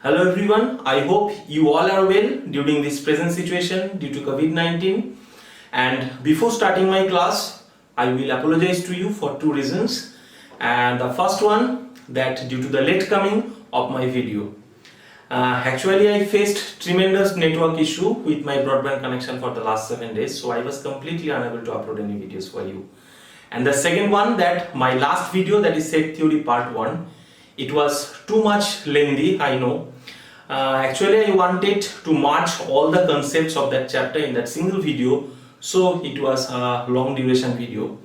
Hello everyone, I hope you all are well during this present situation due to COVID-19. And before starting my class, I will apologize to you for two reasons. And the first one, that due to the late coming of my video. Actually, I faced tremendous network issue with my broadband connection for the last 7 days, so I was completely unable to upload any videos for you. And the second one, that my last video, that is set theory part 1, it was too much lengthy, I know. Actually, I wanted to merge all the concepts of that chapter in that single video, so it was a long duration video.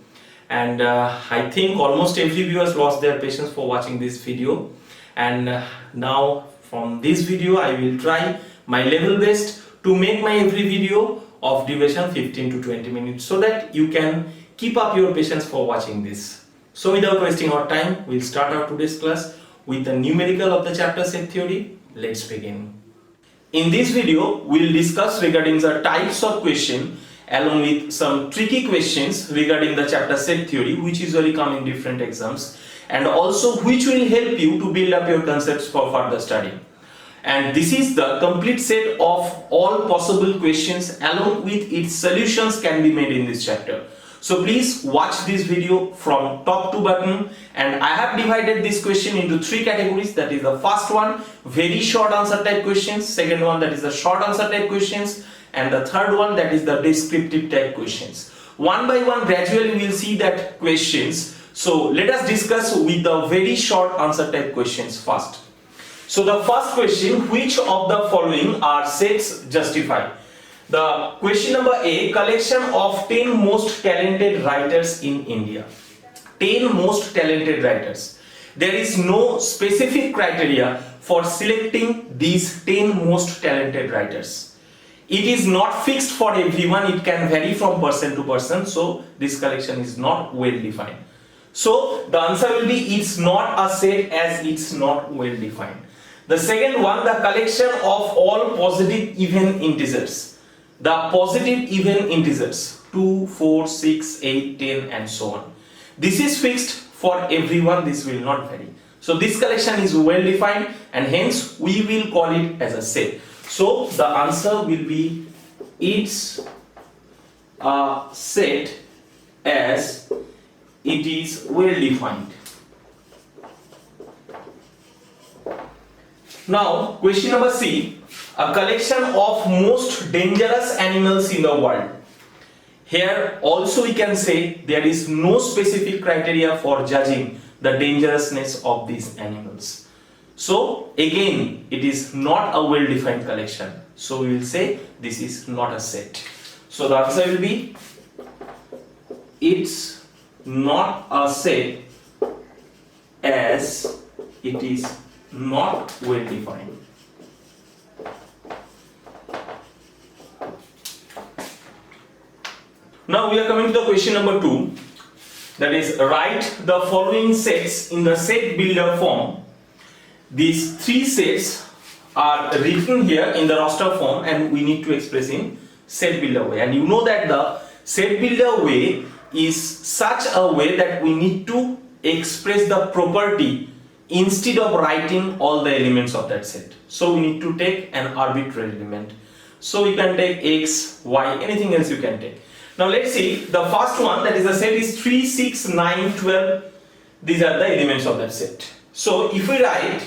And I think almost every viewers lost their patience for watching this video. And now from this video, I will try my level best to make my every video of duration 15 to 20 minutes so that you can keep up your patience for watching this. So without wasting our time, we'll start our today's class with the numerical of the chapter set theory. Let's begin. In this video, we'll discuss regarding the types of question along with some tricky questions regarding the chapter set theory which usually come in different exams and also which will help you to build up your concepts for further study. And this is the complete set of all possible questions along with its solutions can be made in this chapter. So please watch this video from top to bottom, and I have divided this question into three categories. That is the first one, very short answer type questions, second one, that is the short answer type questions, and the third one, that is the descriptive type questions. One by one gradually we will see that questions. So let us discuss with the very short answer type questions first. So the first question, which of the following are sets justified? The question number A, collection of 10 most talented writers in India. 10 most talented writers. There is no specific criteria for selecting these 10 most talented writers. It is not fixed for everyone, it can vary from person to person, so this collection is not well defined. So the answer will be it's not a set as it's not well defined. The second one, the collection of all positive even integers. The positive even integers 2, 4, 6, 8, 10 and so on. This is fixed for everyone, this will not vary. So this collection is well defined and hence we will call it as a set. So the answer will be it's a set as it is well defined. Now question number C, a collection of most dangerous animals in the world. Here also we can say there is no specific criteria for judging the dangerousness of these animals. So again it is not a well defined collection. So we will say this is not a set. So the answer will be it's not a set as it is not well defined. Now we are coming to the question number 2, that is write the following sets in the set builder form. These three sets are written here in the roster form and we need to express in set builder way, and you know that the set builder way is such a way that we need to express the property instead of writing all the elements of that set. So we need to take an arbitrary element. So you can take x, y, anything else you can take. Now let's see the first one, that is the set is 3, 6, 9, 12. These are the elements of that set. So if we write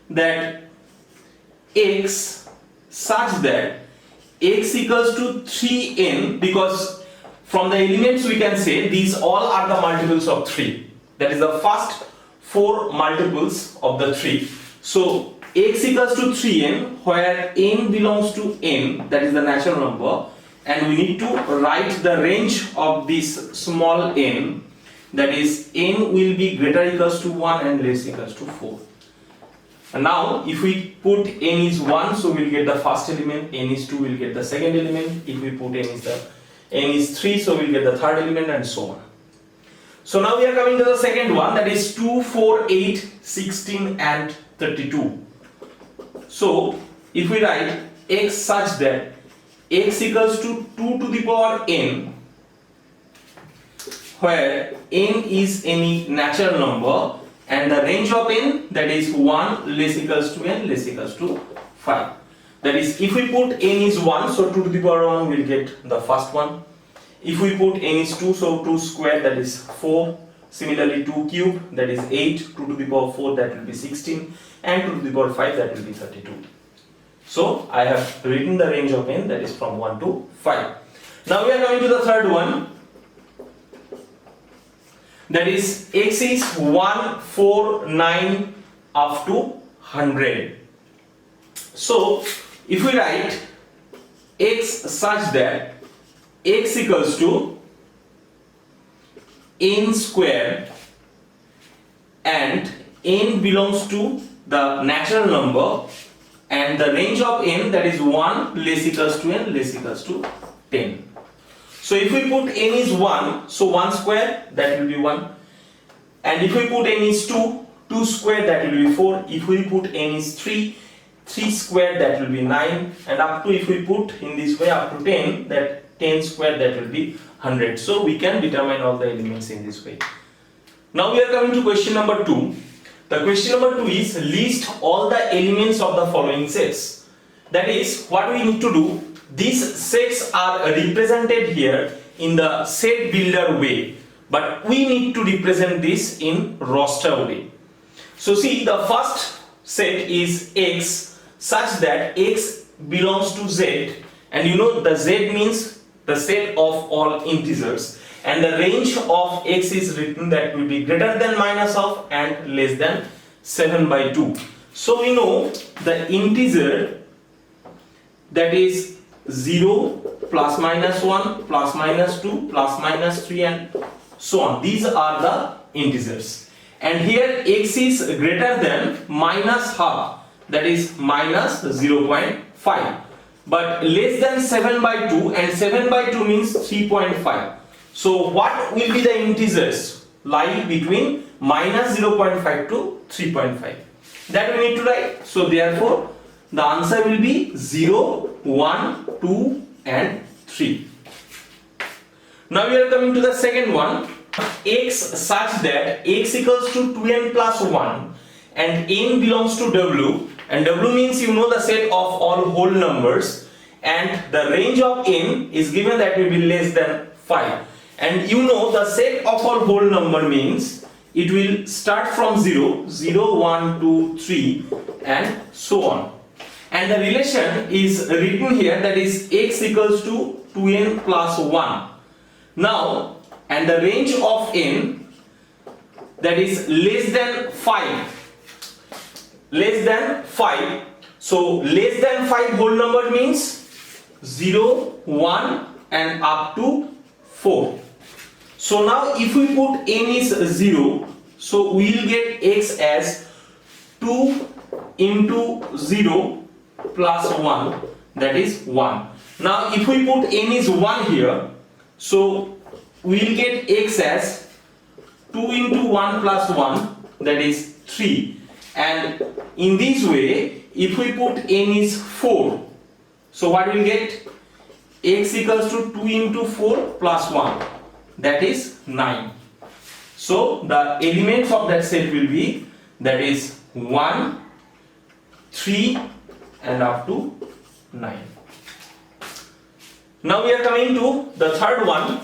that x such that x equals to 3n, because from the elements we can say these all are the multiples of 3. That is the first 4 multiples of the 3. So x equals to 3n, where n belongs to n, that is the natural number, and we need to write the range of this small n, that is n will be greater equals to 1 and less equals to 4. And now if we put n is 1, so we will get the first element, n is 2, we will get the second element. If we put n is 3, so we will get the third element and so on. So now we are coming to the second one, that is 2, 4, 8, 16 and 32. So if we write x such that x equals to 2 to the power n, where n is any natural number and the range of n, that is 1 less equals to n less equals to 5. That is, if we put n is 1, so 2 to the power 1 will get the first one. If we put n is 2, so 2 square, that is 4. Similarly 2 cube, that is 8. 2 to the power 4, that will be 16, and 2 to the power 5, that will be 32. So I have written the range of n, that is from 1 to 5. Now we are coming to the third one, that is x is 1, 4, 9 up to 100. So if we write x such that x equals to n square and n belongs to the natural number and the range of n, that is 1 less equals to n less equals to 10. So if we put n is 1, so 1 square, that will be 1, and if we put n is 2, 2 square, that will be 4. If we put n is 3, 3 square, that will be 9, and up to, if we put in this way up to 10, that 10 square, that will be 100. So we can determine all the elements in this way. Now we are coming to question number 2. The question number 2 is list all the elements of the following sets. That is, what we need to do, these sets are represented here in the set builder way, but we need to represent this in roster way. So see, the first set is x such that x belongs to z, and you know the z means the set of all integers, and the range of x is written that will be greater than minus of and less than 7/2. So we know the integer, that is 0 plus minus 1 plus minus 2 plus minus 3 and so on. These are the integers, and here x is greater than minus half, that is minus 0.5, but less than 7/2, and 7/2 means 3.5. So what will be the integers lie between minus 0.5 to 3.5? That we need to write. So therefore the answer will be 0, 1, 2 and 3. Now we are coming to the second one, x such that x equals to 2n plus 1 and n belongs to w, and w means you know the set of all whole numbers, and the range of n is given that will be less than 5, and you know the set of all whole number means it will start from 0, 0, 1, 2, 3 and so on. And the relation is written here, that is x equals to 2n plus 1. Now, and the range of n, that is less than 5. Less than 5. So less than 5 whole number means 0, 1 and up to 4. So now if we put n is 0, so we will get x as 2 into 0 plus 1, that is 1. Now if we put n is 1 here, so we will get x as 2 into 1 plus 1, that is 3, and in this way if we put n is 4, so what we will get, x equals to 2 into 4 plus 1, that is 9. So the elements of that set will be, that is 1, 3 and up to 9. Now we are coming to the third one,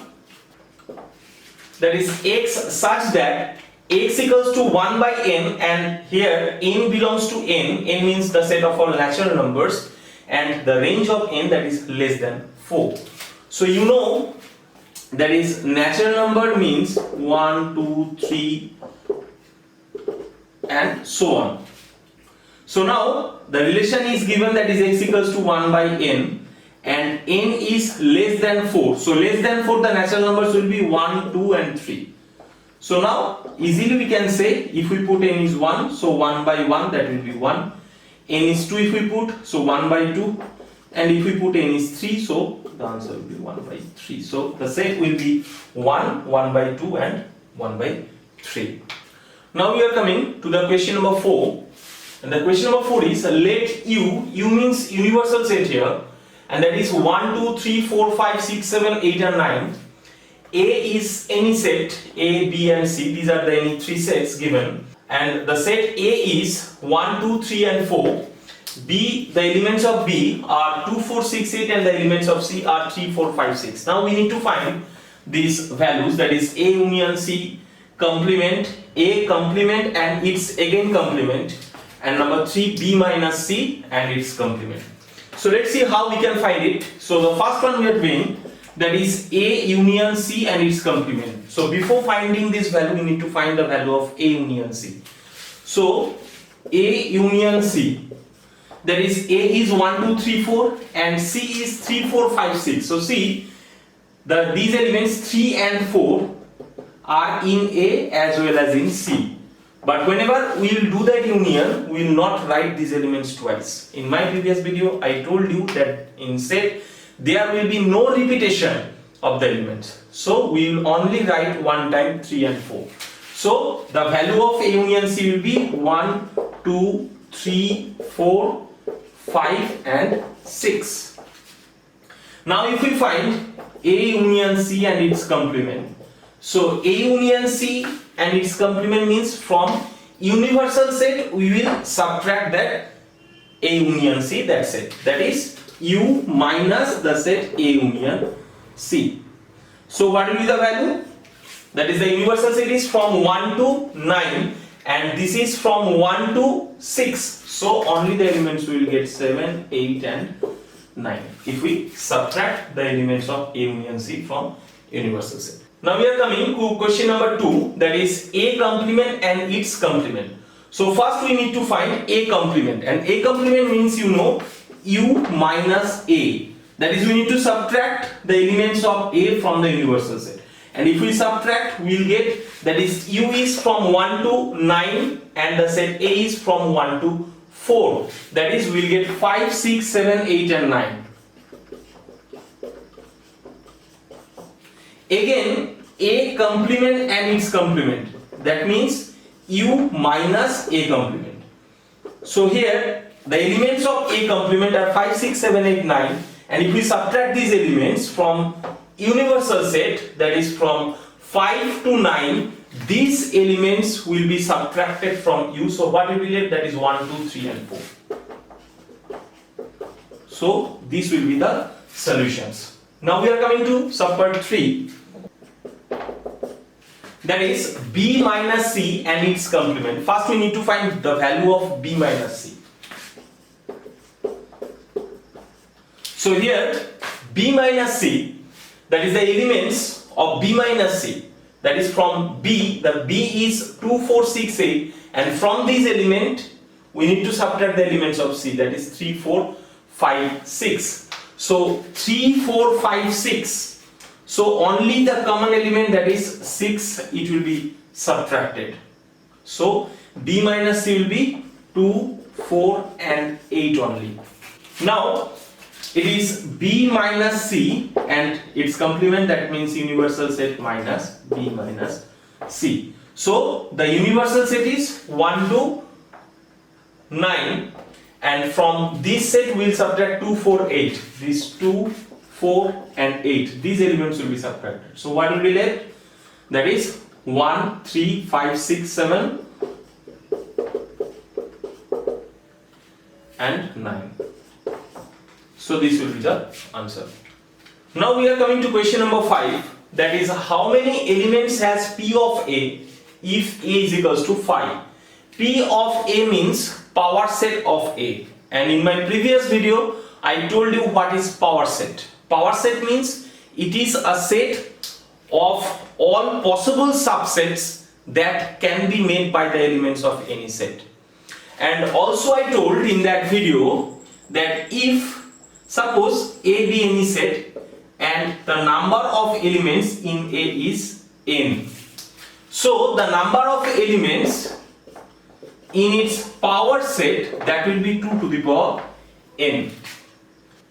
that is x such that x equals to 1 by n, and here n belongs to n, n means the set of all natural numbers, and the range of n, that is less than 4. So you know, that is natural number means 1, 2, 3 and so on. So now the relation is given, that is x equals to 1 by n, and n is less than 4. So less than 4, the natural numbers will be 1, 2 and 3. So now easily we can say, if we put n is 1, so 1 by 1, that will be 1. N is 2 if we put, so 1 by 2. And if we put n is 3, so the answer will be 1 by 3. So the set will be 1, 1 by 2 and 1 by 3. Now we are coming to the question number 4. And the question number 4 is, let U means universal set here, and that is 1, 2, 3, 4, 5, 6, 7, 8 and 9. A is any set, A, B and C, these are the any 3 sets given. and the set A is 1, 2, 3 and 4. B, the elements of B are 2, 4, 6, 8 and the elements of C are 3, 4, 5, 6. Now we need to find these values, that is A union C complement, A complement and its again complement, and number 3 B minus C and its complement. So let's see how we can find it. So the first one we are doing, that is A union C and its complement. So before finding this value, we need to find the value of A union C. So A union C, that is A is 1, 2, 3, 4 and C is 3, 4, 5, 6. So see, these elements 3 and 4 are in A as well as in C. But whenever we will do that union, we will not write these elements twice. In my previous video, I told you that in set there will be no repetition of the elements. So we will only write one time 3 and 4. So the value of A union C will be 1, 2, 3, 4, 5 and 6. Now if we find A union C and its complement. So A union C and its complement means from universal set we will subtract that A union C, that set. That is U minus the set A union C. So what will be the value? That is the universal set is from 1 to 9 and this is from 1 to 6. So only the elements will get 7, 8 and 9 if we subtract the elements of A union C from universal set. Now we are coming to question number 2, that is A complement and its complement. So first we need to find A complement, and A complement means you know U minus A. That is we need to subtract the elements of A from the universal set. And if we subtract, we will get, that is U is from 1 to 9 and the set A is from 1 to 4. That is we will get 5, 6, 7, 8 and 9. Again, A complement and its complement. That means U minus A complement. So here the elements of A complement are 5, 6, 7, 8, 9, and if we subtract these elements from universal set, that is from 5 to 9, these elements will be subtracted from U. So what will be left? That is 1, 2, 3 and 4. So these will be the solutions. Now we are coming to subpart 3. That is B minus C and its complement. First we need to find the value of B minus C. So here B minus C, that is the elements of B minus C, that is from B, the B is 2, 4, 6, 8 and from these element we need to subtract the elements of C, that is 3, 4, 5, 6. So 3, 4, 5, 6. So only the common element, that is 6, it will be subtracted. So B minus C will be 2, 4 and 8 only. Now it is B minus C and its complement, that means universal set minus B minus C. So the universal set is 1 to 9 and from this set we will subtract 2, 4, 8. These 2, 4 and 8. These elements will be subtracted. So what will be left? That is 1, 3, 5, 6, 7 and 9. So this will be the answer. Now we are coming to question number 5. That is how many elements has P of A if A is equals to 5. P of A means power set of A. And in my previous video I told you what is power set. Power set means it is a set of all possible subsets that can be made by the elements of any set. And also I told in that video that if suppose A be any set and the number of elements in A is n. So the number of elements in its power set, that will be 2 to the power n.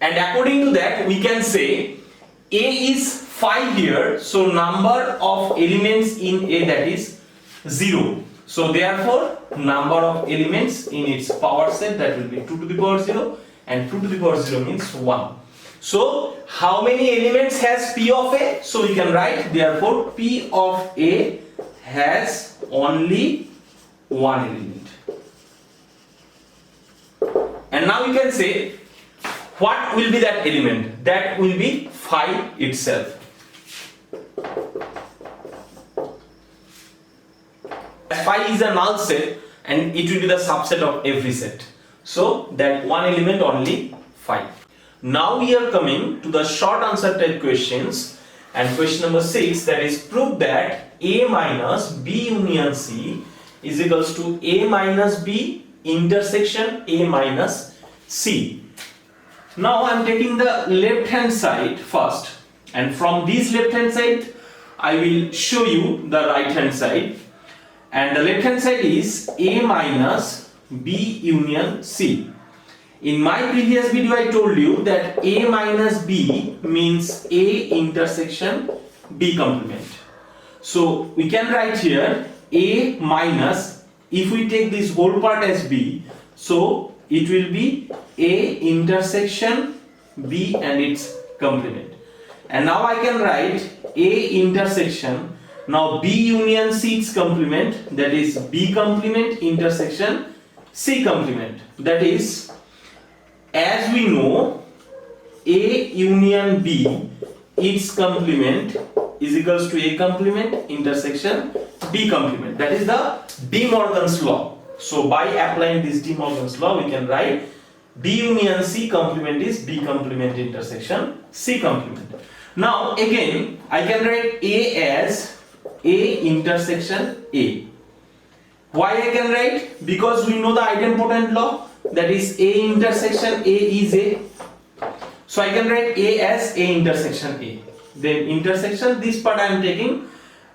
And according to that we can say A is 5 here, so number of elements in A, that is 0. So therefore number of elements in its power set, that will be 2 to the power 0, and 2 to the power 0 means 1. So how many elements has P of A? So we can write therefore P of A has only one element. And now you can say what will be that element? That will be phi itself. Phi is a null set and it will be the subset of every set. So that one element only phi. Now we are coming to the short answer type questions, and question number 6, that is prove that A minus B union C is equals to A minus B intersection A minus C. Now I am taking the left hand side first, and from this left hand side I will show you the right hand side, and the left hand side is A minus B union C. In my previous video I told you that A minus B means A intersection B complement. So we can write here A minus, if we take this whole part as B, so it will be A intersection B and its complement. And now I can write A intersection, now B union C its complement, that is B complement intersection C complement. That is, as we know, A union B its complement is equals to A complement intersection B complement. That is the De Morgan's law. So by applying this De Morgan's law, we can write B union C complement is B complement intersection C complement. Now again I can write A as A intersection A. Why I can write? Because we know the idempotent law, that is A intersection A is A. So I can write A as A intersection A. Then intersection, this part I am taking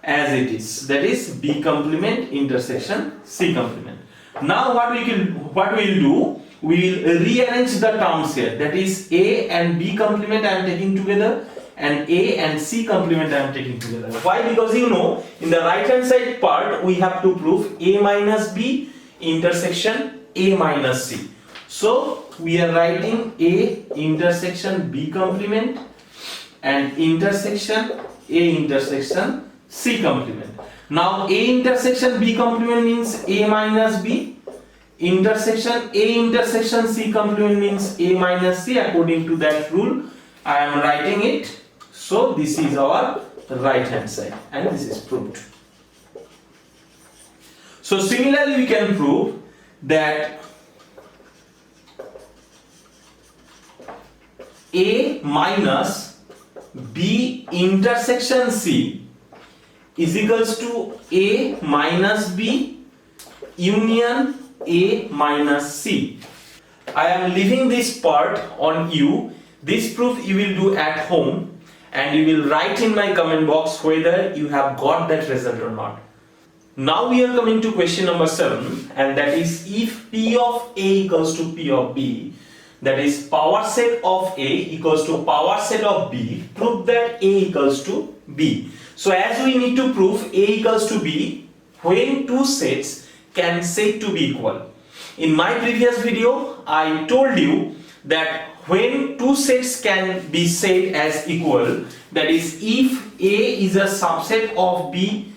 as it is, that is B complement intersection C complement. Now what we will do, we will rearrange the terms here, that is A and B complement I am taking together, and A and C complement I am taking together. Why? Because you know, in the right hand side part we have to prove A minus B intersection A minus C. So we are writing A intersection B complement and intersection A intersection C complement. Now A intersection B complement means A minus B, intersection A intersection C complement means A minus C. According to that rule I am writing it. So this is our right hand side and this is proved. So similarly we can prove that A minus B intersection C is equals to A minus B union A minus C. I am leaving this part on you. This proof you will do at home and you will write in my comment box whether you have got that result or not. Now we are coming to question number 7, and that is if P of A equals to P of B, that is power set of A equals to power set of B, prove that A equals to B. So as we need to prove A equals to B when two sets can said to be equal. In my previous video I told you that when two sets can be said as equal, that is if A is a subset of B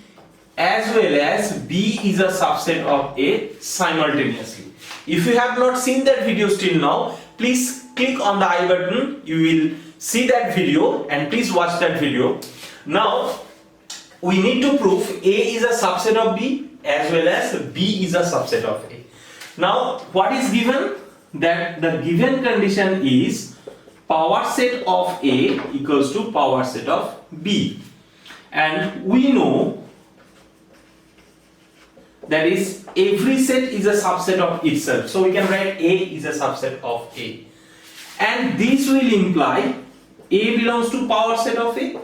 as well as B is a subset of A simultaneously. If you have not seen that video till now, please click on the I button, you will see that video and please watch that video. Now we need to prove A is a subset of B as well as B is a subset of A. Now what is given? That the given condition is power set of A equals to power set of B, and we know that is every set is a subset of itself, so we can write A is a subset of A, and this will imply A belongs to power set of A,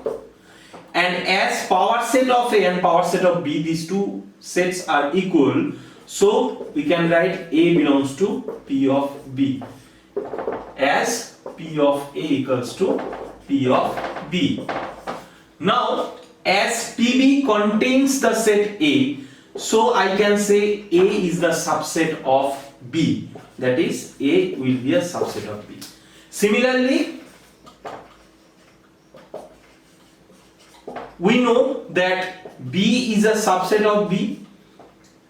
and as power set of A and power set of B, these two sets are equal, so we can write A belongs to P of B as P of A equals to P of B. Now as PB contains the set A, so I can say A is the subset of B, that is A will be a subset of B. Similarly, we know that B is a subset of B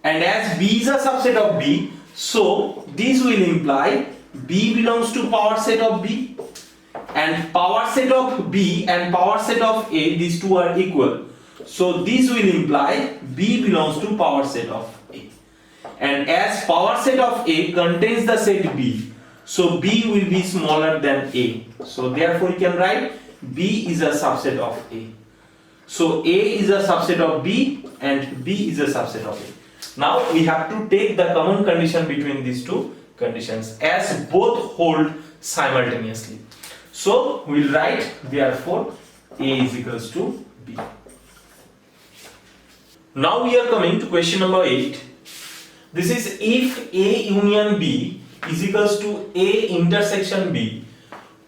and as B is a subset of B, so this will imply B belongs to power set of B, and power set of B and power set of A, these two are equal. So this will imply B belongs to power set of A. And as power set of A contains the set B, so B will be smaller than A. So therefore you can write B is a subset of A. So A is a subset of B and B is a subset of A. Now we have to take the common condition between these two conditions as both hold simultaneously. So we'll write therefore A is equals to B. Now we are coming to question number 8. This is if A union B is equals to A intersection B,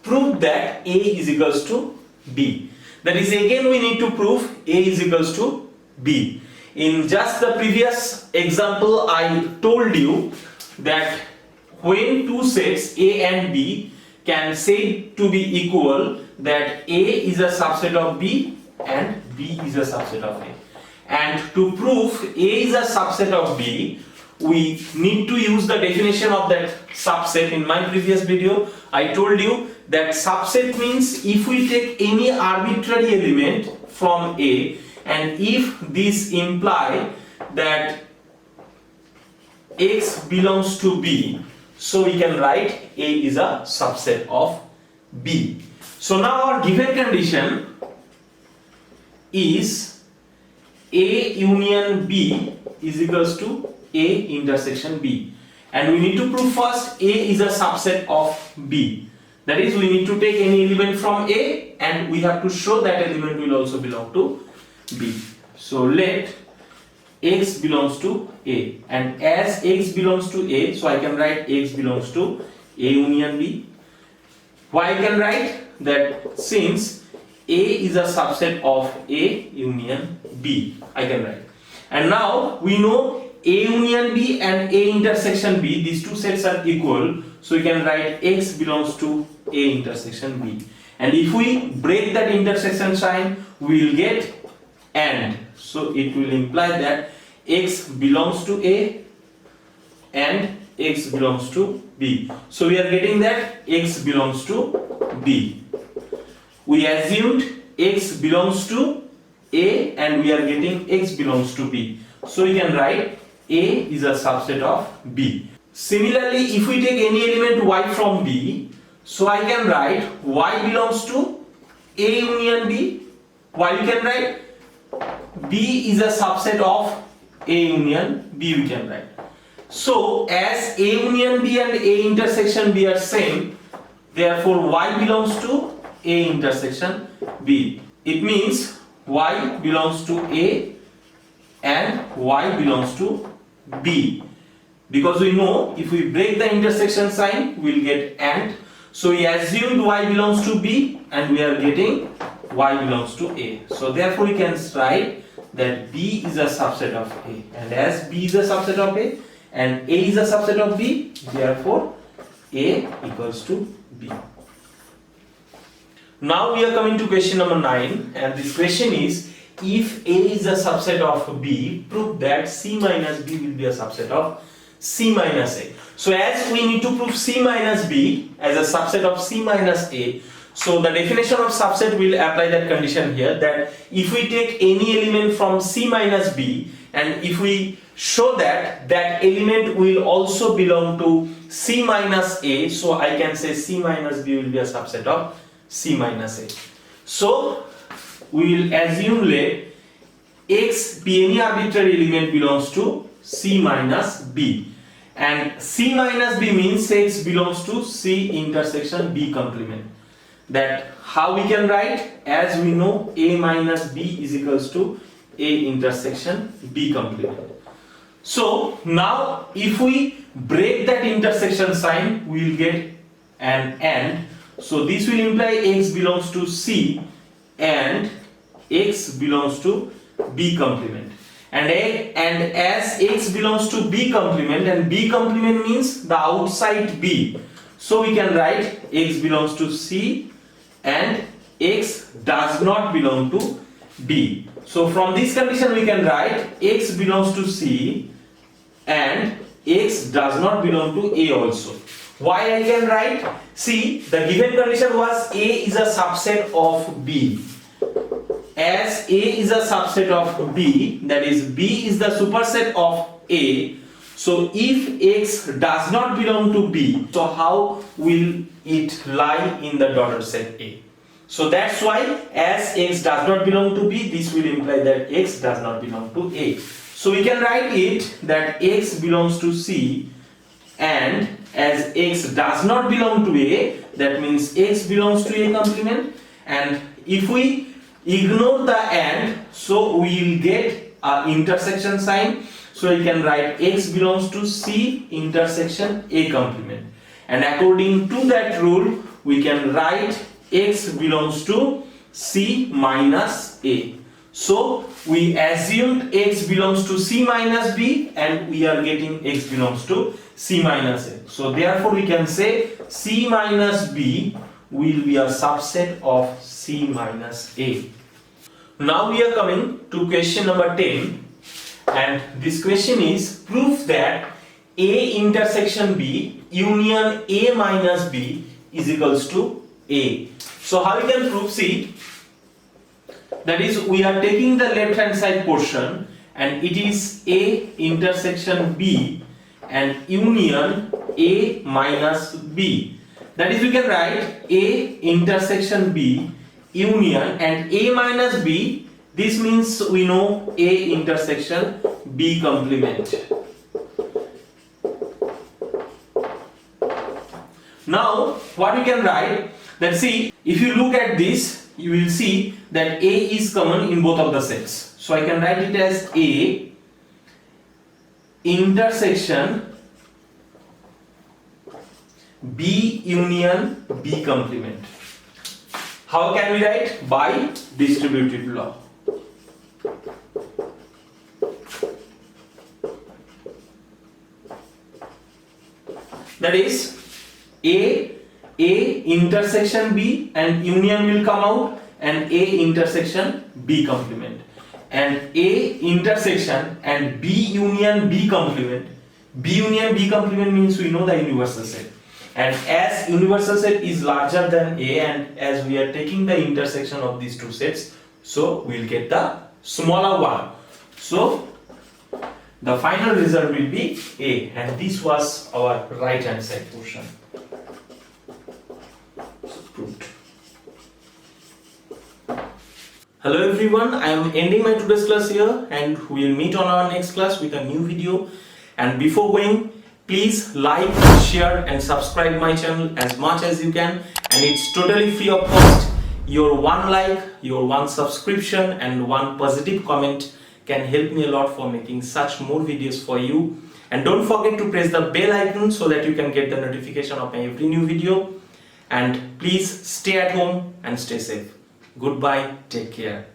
prove that A is equals to B. That is, again we need to prove A is equals to B. In just the previous example I told you that when two sets A and B can say to be equal, that A is a subset of B and B is a subset of A. And to prove A is a subset of B, we need to use the definition of that subset. In my previous video I told you that subset means if we take any arbitrary element from A and if this imply that X belongs to B, so we can write A is a subset of B. So now our given condition is A union B is equals to A intersection B, and we need to prove first A is a subset of B. That is, we need to take any element from A and we have to show that element will also belong to B. So let X belongs to A, and as X belongs to A, so I can write X belongs to A union B. Why I can write that since A is a subset of A union B, I can write. And now we know A union B and A intersection B, these two sets are equal, so we can write X belongs to A intersection B. And if we break that intersection sign, we will get AND. So it will imply that X belongs to A and X belongs to B. So we are getting that X belongs to B. We assumed X belongs to A and we are getting X belongs to B. So we can write A is a subset of B. Similarly, if we take any element Y from B, so I can write Y belongs to A union B. Why we can write B is a subset of A union B, we can write. So as A union B and A intersection B are same, therefore Y belongs to A intersection B. It means Y belongs to A and Y belongs to B, because we know if we break the intersection sign we will get AND. So we assumed Y belongs to B and we are getting Y belongs to A. So therefore we can write that B is a subset of A, and as B is a subset of A and A is a subset of B, therefore A equals to B. Now we are coming to question number 9, and this question is if A is a subset of B, prove that C minus B will be a subset of C minus A. So as we need to prove C minus B as a subset of C minus A, so the definition of subset will apply that condition here, that if we take any element from C minus B and if we show that that element will also belong to C minus A, so I can say C minus B will be a subset of C minus A. So we will assume let X be any arbitrary element belongs to C minus B, and C minus B means X belongs to C intersection B complement. That how we can write, as we know A minus B is equals to A intersection B complement. So now if we break that intersection sign, we will get an AND. So this will imply X belongs to C and X belongs to B complement. And as X belongs to B complement, and B complement means the outside B, so we can write X belongs to C and X does not belong to B. So from this condition we can write X belongs to C and x does not belong to A also. Why I can write? See, the given condition was A is a subset of B. As A is a subset of B, that is B is the superset of A. So if X does not belong to B, so how will it lie in the dotted set A? So that's why as X does not belong to B, this will imply that X does not belong to A. So we can write it that X belongs to C, and as X does not belong to A, that means X belongs to A complement. And if we ignore the AND, so we will get an intersection sign. So we can write X belongs to C intersection A complement. And according to that rule, we can write X belongs to C minus A. So we assumed X belongs to C minus B, and we are getting X belongs to C minus A. So therefore we can say C minus B will be a subset of C minus A. Now we are coming to question number 10, and this question is proof that A intersection B union A minus B is equals to A. So how we can prove? See, that is, we are taking the left hand side portion and it is A intersection B and union A minus B. That is, we can write A intersection B union and A minus B. This means we know A intersection B complement. Now what we can write, that see, if you look at this, you will see that A is common in both of the sets. So I can write it as A intersection B union B complement. How can we write? By distributive law. That is, A intersection B and union will come out, and A intersection B complement, and A intersection and B union B complement. B union B complement means we know the universal set, and as universal set is larger than A, and as we are taking the intersection of these two sets, so we will get the smaller one. So the final result will be A, and this was our right hand side portion. Proved. Hello everyone, I am ending my today's class here, and we will meet on our next class with a new video. And before going, please like, share and subscribe my channel as much as you can, and it's totally free of cost. Your one like, your one subscription and one positive comment can help me a lot for making such more videos for you. And don't forget to press the bell icon so that you can get the notification of my every new video. And please stay at home and stay safe. Goodbye, take care.